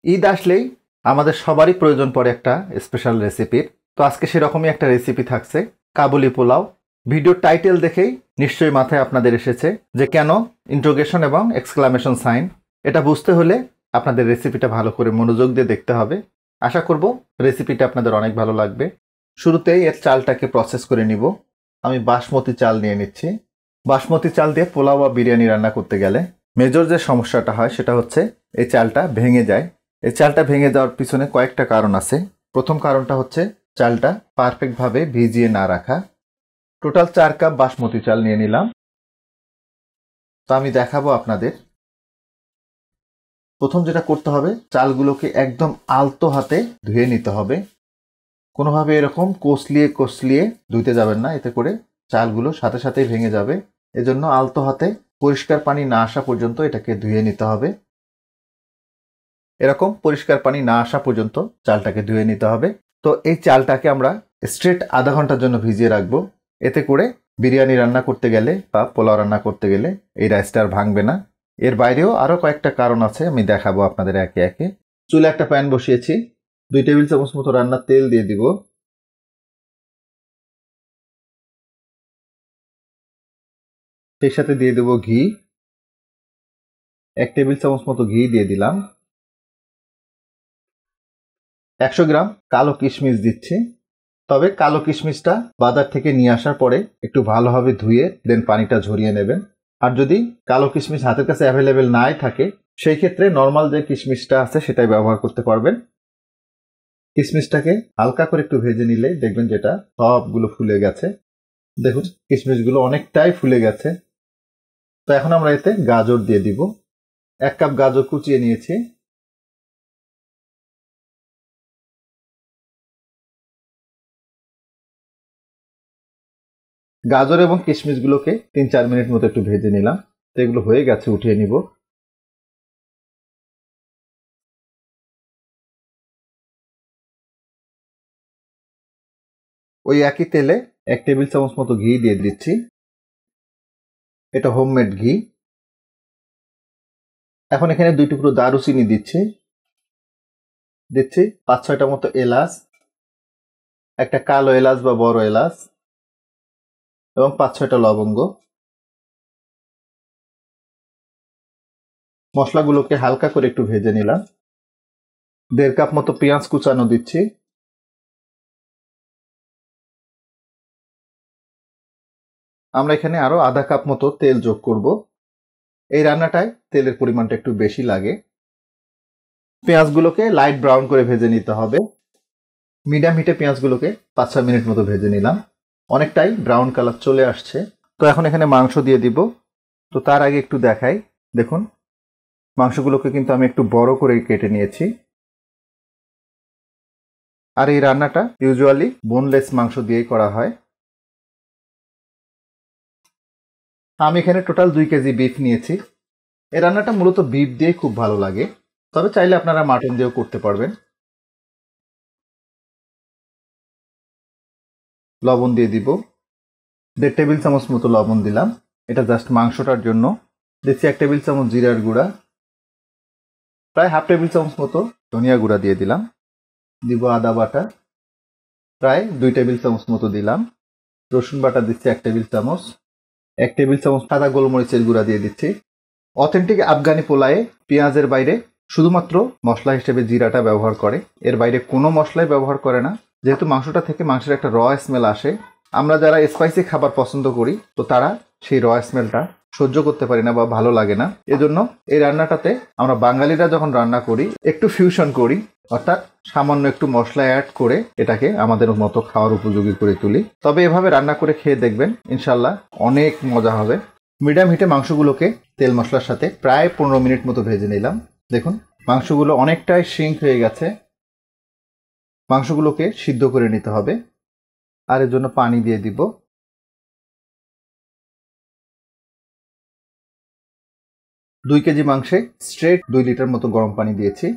ঈদ আসলেই আমাদের সবারই প্রয়োজন পড়ে একটা স্পেশাল রেসিপির। তো আজকে সেরকমই একটা রেসিপি থাকছে, কাবুলি পোলাও। ভিডিওর টাইটেল দেখেই নিশ্চয়ই মাথায় আপনাদের এসেছে যে কেন ইন্ট্রোগেশন এবং এক্সক্লামেশন সাইন। এটা বুঝতে হলে আপনাদের রেসিপিটা ভালো করে মনোযোগ দিয়ে দেখতে হবে। আশা করব রেসিপিটা আপনাদের অনেক ভালো লাগবে। শুরুতেই এর চালটাকে প্রসেস করে নিব। আমি বাসমতি চাল নিয়ে নিচ্ছি। বাসমতি চাল দিয়ে পোলাও বা বিরিয়ানি রান্না করতে গেলে মেজর যে সমস্যাটা হয় সেটা হচ্ছে এই চালটা ভেঙে যায়। এই চালটা ভেঙে যাওয়ার পিছনে কয়েকটা কারণ আছে। প্রথম কারণটা হচ্ছে চালটা পারফেক্টভাবে ভিজিয়ে না রাখা। টোটাল 4 কাপ বাসমতি চাল নিয়ে নিলাম। তো আমি দেখাবো আপনাদের। প্রথম যেটা করতে হবে, চালগুলোকে একদম আলতো হাতে ধুয়ে নিতে হবে। কোনোভাবে এরকম কষলিয়ে কষলিয়ে ধুইতে যাবেন না, এতে করে চালগুলো সাথে সাথেই ভেঙে যাবে। এজন্য আলতো হাতে পরিষ্কার পানি না আসা পর্যন্ত এটাকে ধুয়ে নিতে হবে। এরকম পরিষ্কার পানি না আসা পর্যন্ত চালটাকে ধুয়ে নিতে হবে। তো এই চালটাকে আমরা স্ট্রেট আধা ঘন্টার জন্য ভিজিয়ে রাখবো। এতে করে বিরিয়ানি রান্না করতে গেলে বা পোলাও রান্না করতে গেলে এই রাইসটা আর ভাঙবে না। এর বাইরেও আরও কয়েকটা কারণ আছে, আমি দেখাবো আপনাদের একে একে। চুলে একটা প্যান বসিয়েছি। 2 টেবিল চামচ মতো রান্নার তেল দিয়ে দিব। সেই সাথে দিয়ে দেবো ঘি। 1 টেবিল চামচ মতো ঘি দিয়ে দিলাম। 100 গ্রাম কালো কিশমিশ দিচ্ছি। তবে কালো কিশমিশটা বাজার থেকে নিয়ে আসার পরে একটু ভালোভাবে ধুয়ে দেন পানিটা ঝরিয়ে নেবেন। আর যদি কালো কিশমিশ হাতের কাছে অ্যাভেলেবেল নাই থাকে, সেই ক্ষেত্রে নর্মাল যে কিশমিশটা আছে সেটাই ব্যবহার করতে পারবেন। কিশমিশটাকে হালকা করে একটু ভেজে নিলে দেখবেন যেটা সবগুলো ফুলে গেছে। দেখুন কিশমিশগুলো অনেকটাই ফুলে গেছে। তো এখন আমরা এতে গাজর দিয়ে দিব। 1 কাপ গাজর কুচিয়ে নিয়েছি। গাজর এবং কিশমিশগুলোকে 3-4 মিনিট মতো একটু ভেজে নিলাম। তো এগুলো হয়ে গেছে, উঠিয়ে নিব। ওই একই তেলে 1 টেবিল চামচ মতো ঘি দিয়ে দিচ্ছি। এটা হোমমেড ঘি। এখন এখানে 2 টুকরো দারুচিনি দিচ্ছি। 5-6টা মতো এলাচ, একটা কালো এলাচ বা বড় এলাচ এবং 5-6টা লবঙ্গ। মশলাগুলোকে হালকা করে একটু ভেজে নিলাম। 1.5 কাপ মতো পেঁয়াজ কুচানো দিচ্ছি। আমরা এখানে আরো আধা কাপ মতো তেল যোগ করব। এই রান্নাটায় তেলের পরিমাণটা একটু বেশি লাগে। পেঁয়াজগুলোকে লাইট ব্রাউন করে ভেজে নিতে হবে। মিডিয়াম হিটে পেঁয়াজগুলোকে 5-6 মিনিট মতো ভেজে নিলাম। অনেকটাই ব্রাউন কালার চলে আসছে। তো এখন এখানে মাংস দিয়ে দিব। তো তার আগে একটু দেখাই। দেখুন মাংসগুলোকে কিন্তু আমি একটু বড় করে কেটে নিয়েছি। আর এই রান্নাটা ইউজুয়ালি বোনলেস মাংস দিয়েই করা হয়। আমি এখানে টোটাল 2 কেজি বিফ নিয়েছি। এই রান্নাটা মূলত বিফ দিয়ে খুব ভালো লাগে, তবে চাইলে আপনারা মাটন দিয়েও করতে পারবেন। লবণ দিয়ে দিব। 1.5 টেবিল চামচ মতো লবণ দিলাম, এটা জাস্ট মাংসটার জন্য। দিচ্ছি 1 টেবিল চামচ জিরার গুঁড়া। প্রায় হাফ টেবিল চামচ মতো ধনিয়া গুঁড়া দিয়ে দিলাম। দিব আদা বাটা, প্রায় 2 টেবিল চামচ মতো দিলাম। রসুন বাটা দিচ্ছি 1 টেবিল চামচ। 1 টেবিল চামচ সাদা গোলমরিচের গুঁড়া দিয়ে দিচ্ছি। অথেন্টিক আফগানি পোলায়ে পেঁয়াজের বাইরে শুধুমাত্র মশলা হিসেবে জিরাটা ব্যবহার করে, এর বাইরে কোনো মশলাই ব্যবহার করে না। যেহেতু মাংসটা থেকে মাংসের একটা র স্মেল আসে, আমরা যারা স্পাইসি খাবার পছন্দ করি তো তারা সেই র স্মেলটা সহ্য করতে পারি না বা ভালো লাগে না। এজন্য এই রান্নাটাতে আমরা বাঙালিরা যখন রান্না করি একটু ফিউশন করি, অর্থাৎ সামান্য একটু মশলা অ্যাড করে এটাকে আমাদের মতো খাওয়ার উপযোগী করে তুলি। তবে এভাবে রান্না করে খেয়ে দেখবেন, ইনশাল্লাহ অনেক মজা হবে। মিডিয়াম হিটে মাংসগুলোকে তেল মশলার সাথে প্রায় 15 মিনিট মতো ভেজে নিলাম। দেখুন মাংসগুলো অনেকটাই শ্রিঙ্ক হয়ে গেছে। মাংসগুলোকে সিদ্ধ করে নিতে হবে, আর এর জন্য পানি দিয়ে দিব। দুই কেজি মাংসে স্ট্রেট 2 লিটার মতো গরম পানি দিয়েছি।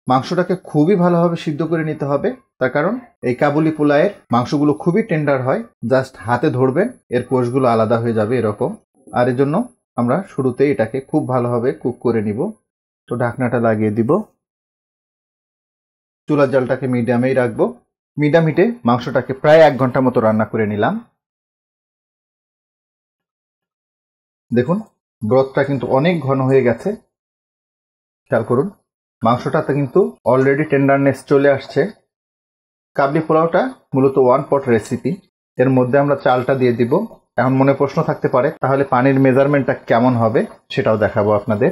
মাংসটাকে খুবই ভালোভাবে সিদ্ধ করে নিতে হবে, তার কারণ এই কাবুলি পোলাওয়ের মাংসগুলো খুবই টেন্ডার হয়। জাস্ট হাতে ধরবেন এর কোষগুলো আলাদা হয়ে যাবে এরকম। আর এর জন্য আমরা শুরুতে এটাকে খুব ভালোভাবে কুক করে নিব। তো ঢাকনাটা লাগিয়ে দিব। চুলার জালটাকে মিডিয়ামেই রাখবো। মিডিয়াম হিটে মাংসটাকে প্রায় 1 ঘন্টা মতো রান্না করে নিলাম। দেখুন ব্রথটা কিন্তু অনেক ঘন হয়ে গেছে, খেয়াল করুন। মাংসটাতে কিন্তু অলরেডি টেন্ডারনেস চলে আসছে। কাবলি পোলাওটা মূলত 1 পট রেসিপি। এর মধ্যে আমরা চালটা দিয়ে দিব। এখন মনে প্রশ্ন থাকতে পারে, তাহলে পানির মেজারমেন্টটা কেমন হবে সেটাও দেখাবো আপনাদের।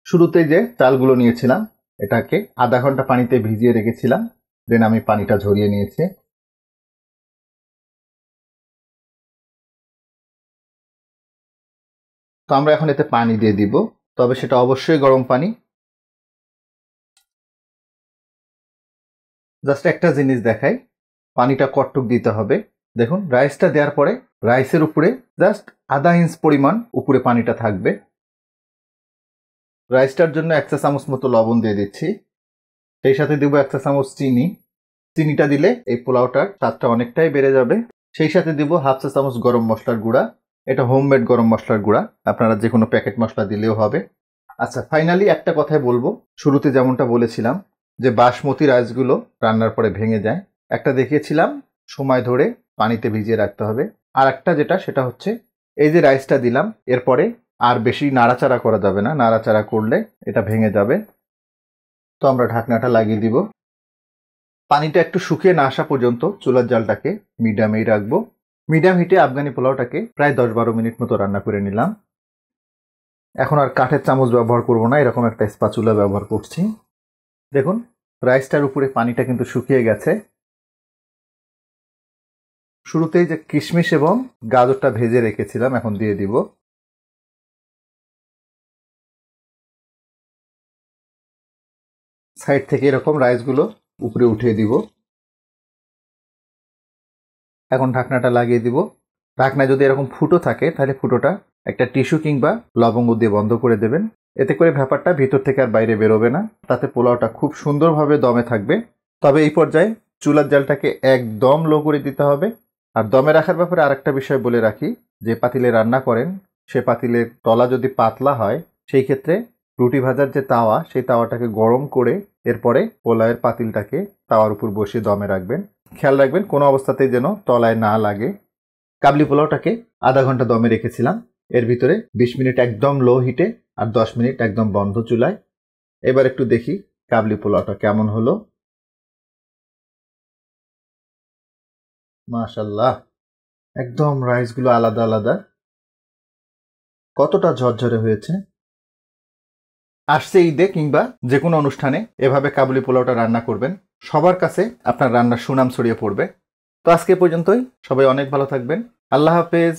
শুরুতেই যে চালগুলো নিয়েছিলাম এটাকে আধা ঘন্টা পানিতে ভিজিয়ে রেখেছিলাম, দেন আমি পানিটা ঝরিয়ে নিয়েছি। তো আমরা এখন এতে পানি দিয়ে দিব, তবে সেটা অবশ্যই গরম পানি। জাস্ট একটা জিনিস দেখাই, পানিটা কটটুক দিতে হবে। দেখুন রাইসটা দেওয়ার পরে রাইসের উপরে জাস্ট আধা ইঞ্চ পরিমাণ উপরে পানিটা থাকবে। রাইসটার জন্য 1 চা চামচ মতো লবণ দিয়ে দিচ্ছি, সেই সাথে দিব 1 চা চামচ চিনি। চিনিটা দিলে এই পোলাওটার স্বাদটা অনেকটাই বেড়ে যাবে। সেই সাথে দিব 1/2 চা চামচ গরম মশলার গুঁড়া। এটা হোমমেড গরম মশলার গুঁড়া, আপনারা যে কোনো প্যাকেট মশলা দিলেও হবে। আচ্ছা, ফাইনালি একটা কথাই বলবো, শুরুতে যেমনটা বলেছিলাম যে বাসমতি রাইসগুলো রান্নার পরে ভেঙে যায়, একটা দেখিয়েছিলাম সময় ধরে পানিতে ভিজিয়ে রাখতে হবে। আর একটা যেটা, সেটা হচ্ছে এই যে রাইসটা দিলাম এরপরে আর বেশি নাড়াচাড়া করা যাবে না, নাড়াচাড়া করলে এটা ভেঙে যাবে। তো আমরা ঢাকনাটা লাগিয়ে দিব। পানিটা একটু শুকিয়ে না আসা পর্যন্ত চুলার জালটাকে মিডিয়ামেই রাখবো। মিডিয়াম হিটে আফগানি পোলাওটাকে প্রায় 10-12 মিনিট মতো রান্না করে নিলাম। এখন আর কাঠের চামচ ব্যবহার করব না, এরকম একটা স্প্যাচুলা ব্যবহার করছি। দেখুন রাইসটার উপরে পানিটা কিন্তু শুকিয়ে গেছে। শুরুতেই যে কিশমিশ এবং গাজরটা ভেজে রেখেছিলাম এখন দিয়ে দিব। সাইড থেকে এরকম রাইসগুলো উপরে উঠিয়ে দিব। এখন ঢাকনাটা লাগিয়ে দিব। ঢাকনায় যদি এরকম ফুটো থাকে তাহলে ফুটোটা একটা টিস্যু কিংবা লবঙ্গ দিয়ে বন্ধ করে দেবেন। এতে করে ব্যাপারটা ভিতর থেকে আর বাইরে বেরোবে না, তাতে পোলাওটা খুব সুন্দরভাবে দমে থাকবে। তবে এই পর্যায়ে চুলার জালটাকে একদম লো করে দিতে হবে। আর দমে রাখার ব্যাপারে আরেকটা বিষয় বলে রাখি, যে পাতিলে রান্না করেন সে পাতিলের তলা যদি পাতলা হয়, সেই ক্ষেত্রে রুটি ভাজার যে তাওয়া, সেই তাওয়াটাকে গরম করে এরপরে পোলাওয়ের পাতিলটাকে তাওয়ার উপর বসিয়ে দমে রাখবেন। খেয়াল রাখবেন কোনো অবস্থাতেই যেন তলায় না লাগে। কাবলি পোলাওটাকে আধা ঘন্টা দমে রেখেছিলাম, এর ভিতরে 20 মিনিট একদম লো হিটে আর 10 মিনিট একদম বন্ধ চুলায়। এবার একটু দেখি কাবলি পোলাওটা কেমন হলো। মাশাল্লাহ, একদম রাইসগুলো আলাদা আলাদা, কতটা ঝরঝরে হয়েছে। আসছে ঈদে কিংবা যে কোনো অনুষ্ঠানে এভাবে কাবুলি পোলাওটা রান্না করবেন, সবার কাছে আপনার রান্নার সুনাম ছড়িয়ে পড়বে। তো আজকে পর্যন্তই, সবাই অনেক ভালো থাকবেন। আল্লাহ হাফেজ।